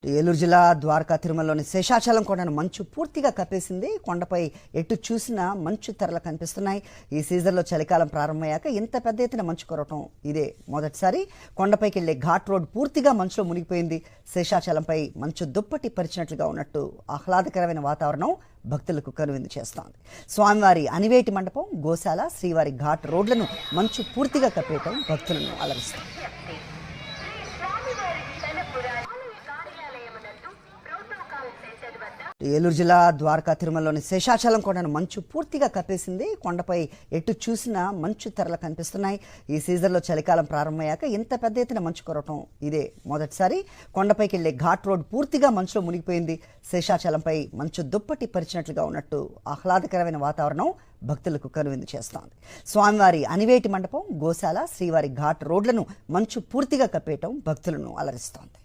ఏలూరు జిల్లా ద్వారకా తిరుమలలోని శేషాచలం కొండను మంచు పూర్తిగా కప్పేసింది. కొండపై ఎటు చూసినా మంచు తెరలు కనిపిస్తున్నాయి. ఈ సీజన్లో చలికాలం ప్రారంభమయ్యాక ఇంత పెద్ద ఎత్తున మంచు కురవటం ఇదే మొదటిసారి. కొండపైకి వెళ్లే ఘాట్ రోడ్ పూర్తిగా మంచులో మునిగిపోయింది. శేషాచలంపై మంచు దుప్పటి పరిచినట్లుగా ఉన్నట్టు ఆహ్లాదకరమైన వాతావరణం భక్తులకు కనువిందు చేస్తోంది. స్వామివారి అనివేటి మండపం, గోశాల, శ్రీవారి ఘాట్ రోడ్లను మంచు పూర్తిగా కప్పేయటం భక్తులను అలరిస్తోంది. ఏలూరు జిల్లా ద్వారకా తిరుమలలోని శేషాచలం కొండను మంచు పూర్తిగా కప్పేసింది. కొండపై ఎటు చూసినా మంచు తెరలు కనిపిస్తున్నాయి. ఈ సీజన్లో చలికాలం ప్రారంభమయ్యాక ఇంత పెద్ద ఎత్తున మంచు కురవటం ఇదే మొదటిసారి. కొండపైకి వెళ్లే ఘాట్ రోడ్ పూర్తిగా మంచులో మునిగిపోయింది. శేషాచలంపై మంచు దుప్పటి పరిచినట్లుగా ఉన్నట్టు ఆహ్లాదకరమైన వాతావరణం భక్తులకు కనువిందు చేస్తోంది. స్వామివారి అనివేటి మండపం, గోశాల, శ్రీవారి ఘాట్ రోడ్లను మంచు పూర్తిగా కప్పేయటం భక్తులను అలరిస్తోంది.